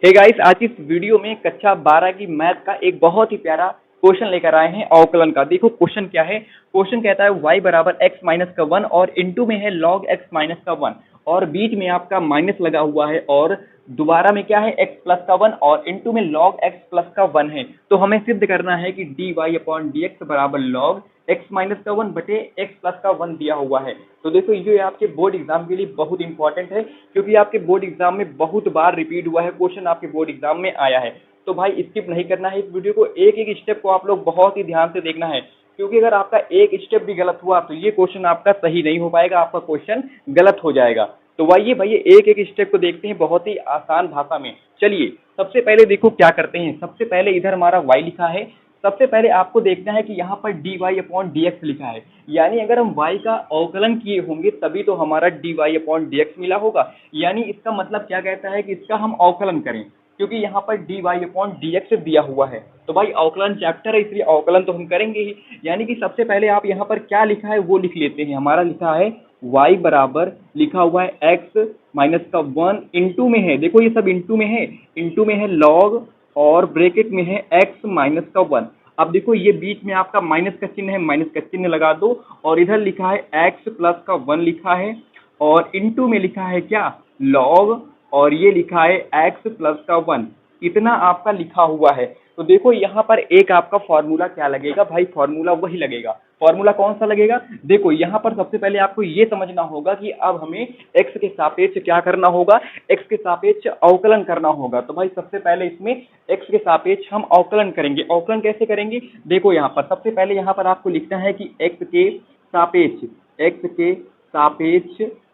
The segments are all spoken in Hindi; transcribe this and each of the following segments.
हे गाइस, आज इस वीडियो में कक्षा 12 की मैथ का एक बहुत ही प्यारा क्वेश्चन लेकर आए हैं अवकलन का। देखो क्वेश्चन क्या है। क्वेश्चन कहता है y बराबर x माइनस का 1 और इनटू में है log x माइनस का 1 और बीच में आपका माइनस लगा हुआ है और दोबारा में क्या है x प्लस का 1 और इनटू में log x प्लस का 1 है। तो हमें सिद्ध करना है कि dy अपॉन dx बराबर log x माइनस का 1 बटे x प्लस का 1 दिया हुआ है। तो देखो ये आपके बोर्ड एग्जाम के लिए बहुत इंपॉर्टेंट है, क्योंकि आपके बोर्ड एग्जाम में बहुत बार रिपीट हुआ है क्वेश्चन, आपके बोर्ड एग्जाम में आया है। तो भाई स्किप नहीं करना है इस वीडियो को, एक एक स्टेप को आप लोग बहुत ही ध्यान से देखना है, क्योंकि अगर आपका एक स्टेप भी गलत हुआ तो ये क्वेश्चन आपका सही नहीं हो पाएगा, आपका क्वेश्चन गलत हो जाएगा। तो आइए भाई एक एक स्टेप को देखते हैं बहुत ही आसान भाषा में। चलिए सबसे पहले देखो क्या करते हैं। सबसे पहले इधर हमारा y लिखा है। सबसे पहले आपको देखना है कि यहाँ पर dy अपॉन dx लिखा है, यानी अगर हम y का अवकलन किए होंगे तभी तो हमारा dy अपॉन dx मिला होगा। यानी इसका मतलब क्या कहता है कि इसका हम अवकलन करें, क्योंकि यहाँ पर dy अपॉन dx दिया हुआ है। तो भाई अवकलन चैप्टर है, इसलिए अवकलन तो हम करेंगे ही। यानी कि सबसे पहले आप यहाँ पर क्या लिखा है वो लिख लेते हैं। हमारा लिखा है y बराबर लिखा हुआ है x माइनस का 1 इंटू में है, देखो ये सब इंटू में है, इंटू में है log और ब्रैकेट में है x माइनस का 1। अब देखो ये बीच में आपका माइनस का चिन्ह है, माइनस का चिन्ह लगा दो और इधर लिखा है x प्लस का 1 लिखा है और इंटू में लिखा है क्या log और ये लिखा है x प्लस का 1। इतना आपका लिखा हुआ है। तो देखो यहाँ पर एक आपका फॉर्मूला क्या लगेगा भाई, फॉर्मूला वही लगेगा। फॉर्मूला कौन सा लगेगा, देखो यहाँ पर सबसे पहले आपको ये समझना होगा कि अब हमें x के सापेक्ष क्या करना होगा, x के सापेक्ष अवकलन करना होगा। तो भाई सबसे पहले इसमें x के सापेक्ष हम अवकलन करेंगे। अवकलन कैसे करेंगे, देखो यहाँ पर सबसे पहले यहाँ पर आपको लिखना है कि x के सापेक्ष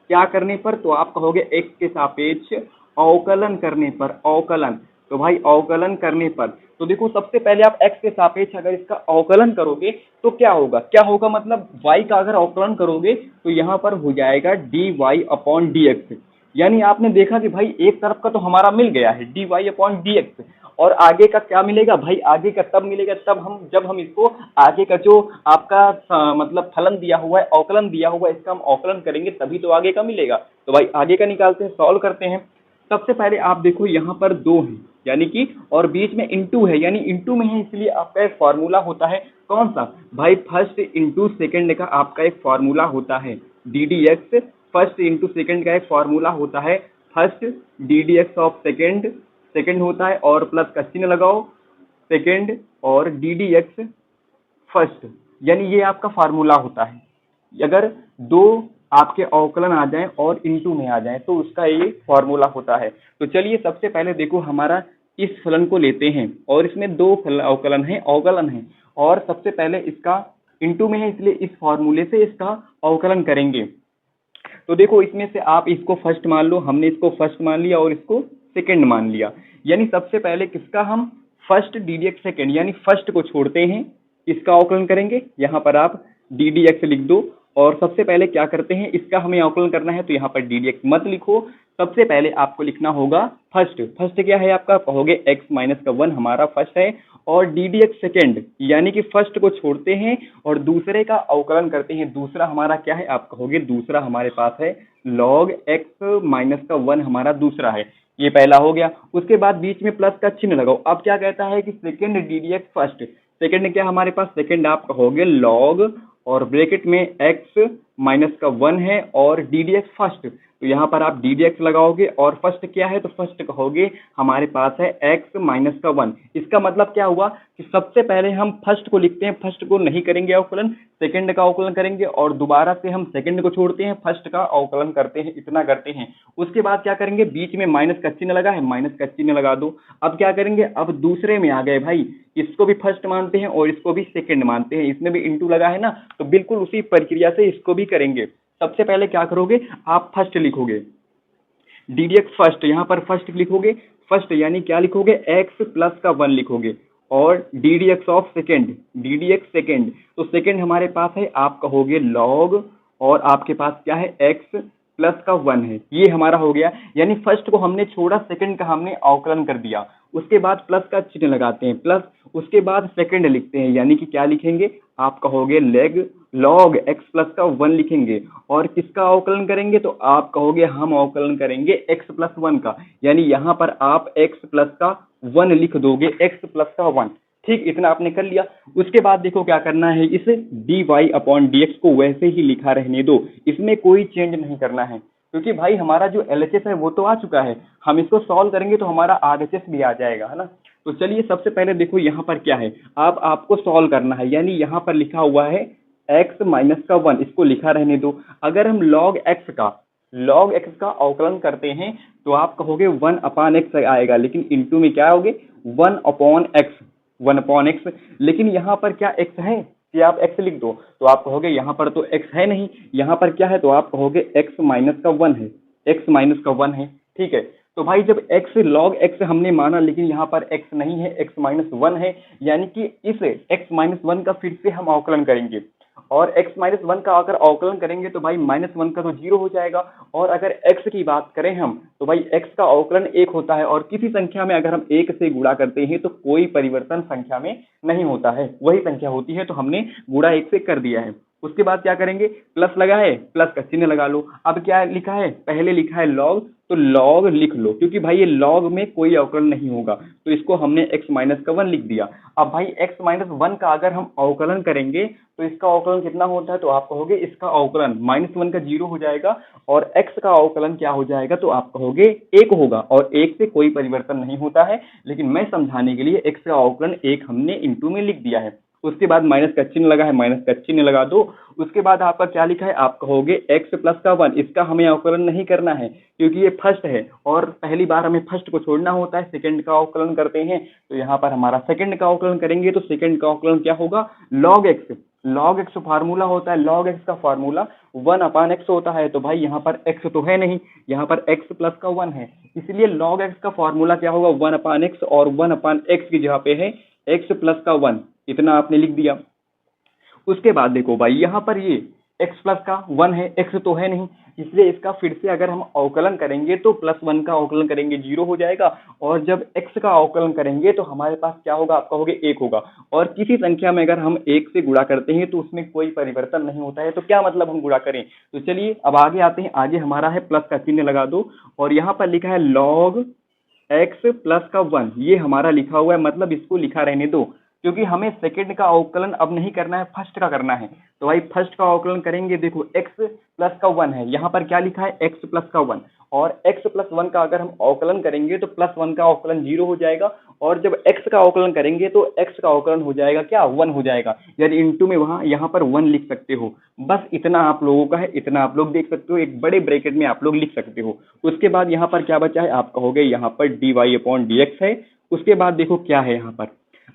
क्या करने पर, तो आप कहोगे x के सापेक्ष अवकलन करने पर, अवकलन। तो भाई अवकलन करने पर तो देखो सबसे पहले आप x के सापेक्ष अगर इसका अवकलन करोगे तो क्या होगा, क्या होगा मतलब y का अगर अवकलन करोगे तो यहाँ पर हो जाएगा dy अपॉन dx। यानी आपने देखा कि भाई एक तरफ का तो हमारा मिल गया है dy अपॉन dx, और आगे का क्या मिलेगा भाई, आगे का तब मिलेगा जब हम इसको आगे का जो आपका मतलब फलन दिया हुआ है, अवकलन दिया हुआ है, इसका हम अवकलन करेंगे तभी तो आगे का मिलेगा। तो भाई आगे का निकालते हैं, सॉल्व करते हैं। सबसे पहले आप देखो यहाँ पर 2 है, यानी कि और बीच में इंटू है, यानी इंटू में है, इसलिए आपका एक फॉर्मूला होता है कौन सा भाई, फर्स्ट इंटू सेकंड का आपका एक फॉर्मूला होता है ddx। फर्स्ट इंटू सेकंड का एक फॉर्मूला होता है first ddx of second, second होता है और प्लस का चिन्ह लगाओ सेकंड और ddx फर्स्ट, यानी ये आपका फार्मूला होता है। अगर दो आपके अवकलन आ जाएं और इनटू में आ जाएं तो उसका ये फॉर्मूला होता है। तो चलिए सबसे पहले देखो हमारा इस फलन को लेते हैं और इसमें दो अवकलन है, अवकलन है, और सबसे पहले इसका इनटू में है इसलिए इस फॉर्मूले से इसका अवकलन करेंगे। तो देखो इसमें से आप इसको फर्स्ट मान लो, हमने इसको फर्स्ट मान लिया और इसको सेकंड मान लिया। यानी सबसे पहले किसका हम फर्स्ट ddx सेकंड, यानी फर्स्ट को छोड़ते हैं, इसका अवकलन करेंगे। यहाँ पर आप ddx लिख दो और सबसे पहले क्या करते हैं, इसका हमें अवकलन करना है तो यहाँ पर ddx मत लिखो, सबसे पहले आपको लिखना होगा फर्स्ट। फर्स्ट क्या है आपका, कहोगे x माइनस का 1 हमारा फर्स्ट है और ddx सेकंड, यानी कि फर्स्ट को छोड़ते हैं और दूसरे का अवकलन करते हैं। दूसरा हमारा क्या है, आप कहोगे दूसरा हमारे पास है log x माइनस का 1 हमारा दूसरा है, ये पहला हो गया। उसके बाद बीच में प्लस का चिन्ह लगाओ। अब क्या कहता है कि सेकंड ddx फर्स्ट, सेकंड क्या हमारे पास, सेकंड आप कहोगे log और ब्रैकेट में x माइनस का 1 है और ddx फर्स्ट, तो यहाँ पर आप ddx लगाओगे और फर्स्ट क्या है, तो फर्स्ट कहोगे हमारे पास है x माइनस का 1। इसका मतलब क्या हुआ कि सबसे पहले हम फर्स्ट को लिखते हैं, फर्स्ट को नहीं करेंगे अवकलन, सेकंड का अवकलन करेंगे और दोबारा से हम सेकंड को छोड़ते हैं, फर्स्ट का अवकलन करते हैं, इतना करते हैं। उसके बाद क्या करेंगे, बीच में माइनस का चिन्ह लगा है, माइनस का चिन्ह लगा दो। अब क्या करेंगे, अब दूसरे में आ गए भाई, इसको भी फर्स्ट मानते हैं और इसको भी सेकंड मानते हैं, इसमें भी इंटू लगा है ना, तो बिल्कुल उसी प्रक्रिया से इसको भी करेंगे। सबसे पहले क्या करोगे, आप फर्स्ट लिखोगे ddx फर्स्ट, यहाँ पर फर्स्ट लिखोगे, फर्स्ट यानी क्या लिखोगे, x प्लस का 1 लिखोगे और ddx of second, ddx second, तो सेकेंड हमारे पास है, आप कहोगे log और आपके पास क्या है, x प्लस का 1 है, ये हमारा हो गया। यानी फर्स्ट को हमने छोड़ा, सेकंड का हमने अवकलन कर दिया। उसके बाद प्लस का चिन्ह लगाते हैं, प्लस उसके बाद सेकंड लिखते हैं, यानी कि क्या लिखेंगे, आप कहोगे लॉग एक्स प्लस का 1 लिखेंगे। और किसका अवकलन करेंगे, तो आप कहोगे हम अवकलन करेंगे एक्स प्लस 1 का, यानी यहाँ पर आप एक्स प्लस का 1 लिख दोगे, एक्स प्लस का 1। ठीक, इतना आपने कर लिया। उसके बाद देखो क्या करना है, इस dy अपॉन dx को वैसे ही लिखा रहने दो, इसमें कोई चेंज नहीं करना है, क्योंकि भाई हमारा जो LHS है वो तो आ चुका है, हम इसको सॉल्व करेंगे तो हमारा RHS भी आ जाएगा, है ना। तो चलिए सबसे पहले देखो यहाँ पर क्या है, आपको सॉल्व करना है, यानी यहाँ पर लिखा हुआ है x माइनस का 1, इसको लिखा रहने दो। अगर हम log x का अवकलन करते हैं तो आप कहोगे 1 अपान एक्स आएगा, लेकिन इंटू में क्या होगे 1 अपॉन एक्स, लेकिन यहाँ पर क्या x है कि आप x लिख दो, तो आप कहोगे यहाँ पर तो x है नहीं, यहाँ पर क्या है, तो आप कहोगे x माइनस का 1 है, x माइनस का 1 है। ठीक है, तो भाई जब x log x हमने माना, लेकिन यहाँ पर x नहीं है, x माइनस 1 है, यानी कि इस x माइनस 1 का फिर से हम अवकलन करेंगे, और x माइनस 1 का अगर अवकलन करेंगे तो भाई माइनस 1 का तो 0 हो जाएगा। और अगर x की बात करें हम, तो भाई x का अवकलन 1 होता है, और किसी संख्या में अगर हम 1 से गुणा करते हैं तो कोई परिवर्तन संख्या में नहीं होता है, वही संख्या होती है, तो हमने गुणा 1 से कर दिया है। उसके बाद क्या करेंगे, प्लस लगा है, प्लस का चिन्ह लगा लो। अब क्या लिखा है, पहले लिखा है लॉग, तो लॉग लिख लो, क्योंकि भाई ये लॉग में कोई अवकलन नहीं होगा, तो इसको हमने x माइनस का 1 लिख दिया। अब भाई x माइनस 1 का अगर हम अवकलन करेंगे तो इसका अवकलन कितना होता है, तो आप कहोगे इसका अवकलन -1 का 0 हो जाएगा, और x का अवकलन क्या हो जाएगा, तो आप कहोगे 1 होगा, और 1 से कोई परिवर्तन नहीं होता है, लेकिन मैं समझाने के लिए x का अवकलन 1 हमने इंटू में लिख दिया है। उसके बाद माइनस का चिन्ह लगा है, माइनस का चिन्ह लगा दो। उसके बाद आपका क्या लिखा है, आप कहोगे x प्लस का 1, इसका हमें अवकलन नहीं करना है क्योंकि ये फर्स्ट है, और पहली बार हमें फर्स्ट को छोड़ना होता है, सेकंड का अवकलन करते हैं, तो यहाँ पर हमारा सेकंड का अवकलन करेंगे, तो सेकंड का अवकलन क्या होगा, log x फार्मूला होता है, log x का फार्मूला 1 अपान एक्स होता है, तो भाई यहाँ पर x तो है नहीं, यहाँ पर x प्लस का 1 है, इसलिए log x का फार्मूला क्या होगा 1 अपान एक्स, और 1 अपान एक्स की जगह पे है x प्लस का 1, इतना आपने लिख दिया। उसके बाद देखो भाई यहाँ पर ये x प्लस का 1 है, x तो है नहीं, इसलिए इसका फिर से अगर हम अवकलन करेंगे तो +1 का अवकलन करेंगे 0 हो जाएगा, और जब x का अवकलन करेंगे तो हमारे पास क्या होगा, आप कहोगे 1 होगा। और किसी संख्या में अगर हम 1 से गुणा करते हैं तो उसमें कोई परिवर्तन नहीं होता है, तो क्या मतलब हम गुणा करें। तो चलिए अब आगे आते हैं, आगे हमारा है प्लस का चिन्ह लगा दो, और यहाँ पर लिखा है log x प्लस का 1, ये हमारा लिखा हुआ है, मतलब इसको लिखा रहने दो, क्योंकि हमें सेकंड का अवकलन अब नहीं करना है, फर्स्ट का करना है। तो भाई फर्स्ट का अवकलन करेंगे, देखो x प्लस का 1 है, यहाँ पर क्या लिखा है x प्लस का 1, और x प्लस 1 का अगर हम अवकलन करेंगे तो +1 का अवकलन 0 हो जाएगा, और जब x का अवकलन करेंगे तो x का अवकलन हो जाएगा क्या, 1 हो जाएगा, यानी इंटू में वहां यहाँ पर 1 लिख सकते हो। बस इतना आप लोगों का है, इतना आप लोग देख सकते हो, एक बड़े ब्रैकेट में आप लोग लिख सकते हो। उसके बाद यहाँ पर क्या बचा है, आप कहोगे यहाँ पर dy अपॉन dx है। उसके बाद देखो क्या है यहाँ पर,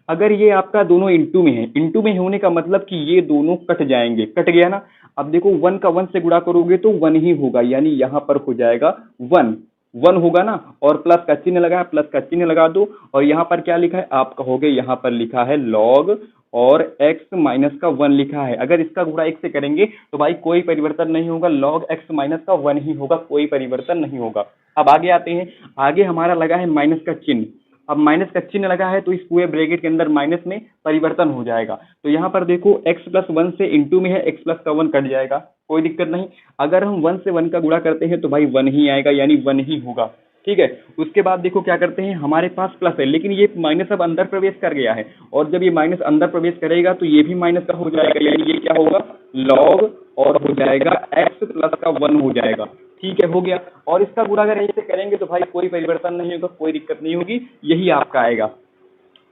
अगर ये आपका दोनों इंटू में है, इंटू में होने का मतलब कि ये दोनों कट जाएंगे, कट गया ना। अब देखो 1 का 1 से गुणा करोगे तो 1 ही होगा, यानी यहाँ पर हो जाएगा 1 होगा ना, और प्लस का चिन्ह लगा है, प्लस का चिन्ह लगा दो, और यहाँ पर क्या लिखा है, आप कहोगे यहाँ पर लिखा है log, और x माइनस का 1 लिखा है। अगर इसका गुणा 1 से करेंगे तो भाई कोई परिवर्तन नहीं होगा, log x माइनस का 1 ही होगा, कोई परिवर्तन नहीं होगा। अब आगे आते हैं, आगे हमारा लगा है माइनस का चिन्ह। अब माइनस का चिन्ह लगा है तो इस पूरे ब्रैकेट के अंदर माइनस में परिवर्तन हो जाएगा, तो यहाँ पर देखो x प्लस 1 से इंटू में है, x प्लस का 1 कट जाएगा, कोई दिक्कत नहीं। अगर हम 1 से 1 का गुणा करते हैं तो भाई 1 ही आएगा, यानी 1 ही होगा, ठीक है। उसके बाद देखो क्या करते हैं, हमारे पास प्लस है, लेकिन ये माइनस अब अंदर प्रवेश कर गया है, और जब ये माइनस अंदर प्रवेश करेगा तो ये भी माइनस का हो जाएगा, यानी ये क्या होगा log, और हो जाएगा x प्लस का 1 हो जाएगा, ठीक है, हो गया। और इसका गुणा अगर ऐसे करेंगे तो भाई कोई परिवर्तन नहीं होगा, कोई दिक्कत नहीं होगी, यही आपका आएगा।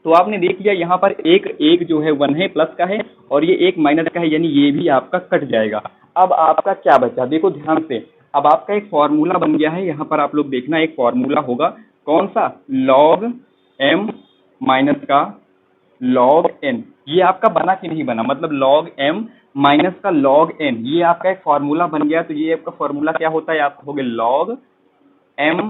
तो आपने देख लिया यहाँ पर एक जो है 1 है, प्लस का है, और ये एक माइनस का है, यानी ये भी आपका कट जाएगा। अब आपका क्या बचा, देखो ध्यान से, अब आपका एक फॉर्मूला बन गया है, यहाँ पर आप लोग देखना एक फॉर्मूला होगा, कौन सा, log m माइनस का log n, ये आपका बना कि नहीं बना, मतलब log m माइनस का log n, ये आपका एक फॉर्मूला बन गया। तो ये आपका फॉर्मूला क्या होता है, आप कहोगे log m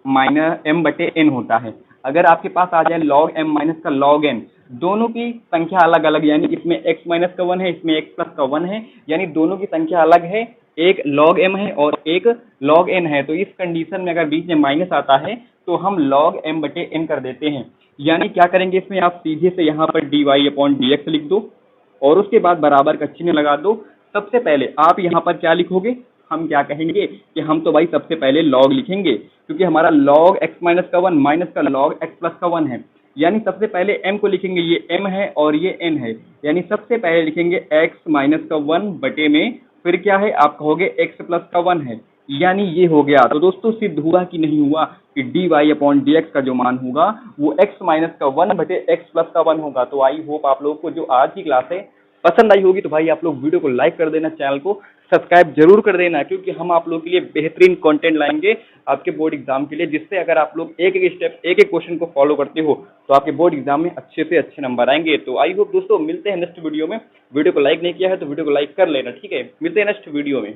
माइनस m बटे n होता है। अगर आपके पास आ जाए log m माइनस का log n, दोनों की संख्या अलग अलग, यानी इसमें x माइनस का 1 है, इसमें x प्लस का 1 है, यानी दोनों की संख्या अलग है, एक log m है और एक log n है। तो इस कंडीशन में अगर बीच में माइनस आता है तो हम log m बटे n कर देते हैं, यानी क्या करेंगे इसमें, आप सीधे से यहाँ पर dy अपॉन dx लिख दो, और उसके बाद बराबर का चिन्ह लगा दो। सबसे पहले आप यहाँ पर क्या लिखोगे, हम क्या कहेंगे कि हम तो भाई सबसे पहले log लिखेंगे, क्योंकि हमारा log x माइनस का 1 माइनस का log x प्लस का 1 है। यानी सबसे पहले m को लिखेंगे, ये m है और ये n है, यानी सबसे पहले लिखेंगे x माइनस का 1 बटे में, फिर क्या है आप कहोगे x प्लस का 1 है, यानी ये हो गया। तो दोस्तों सिद्ध हुआ कि नहीं हुआ कि dy अपॉन dx का जो मान होगा वो x माइनस का 1 बटे x प्लस का 1 होगा। तो आई होप आप लोगों को जो आज की क्लास है पसंद आई होगी। तो भाई आप लोग वीडियो को लाइक कर देना, चैनल को सब्सक्राइब जरूर कर देना, क्योंकि हम आप लोगों के लिए बेहतरीन कंटेंट लाएंगे आपके बोर्ड एग्जाम के लिए, जिससे अगर आप लोग एक एक स्टेप एक एक क्वेश्चन को फॉलो करते हो तो आपके बोर्ड एग्जाम में अच्छे से अच्छे नंबर आएंगे। तो आई होप दोस्तों मिलते हैं नेक्स्ट वीडियो में। वीडियो को लाइक नहीं किया है तो वीडियो को लाइक कर लेना, ठीक है। मिलते हैं नेक्स्ट वीडियो में।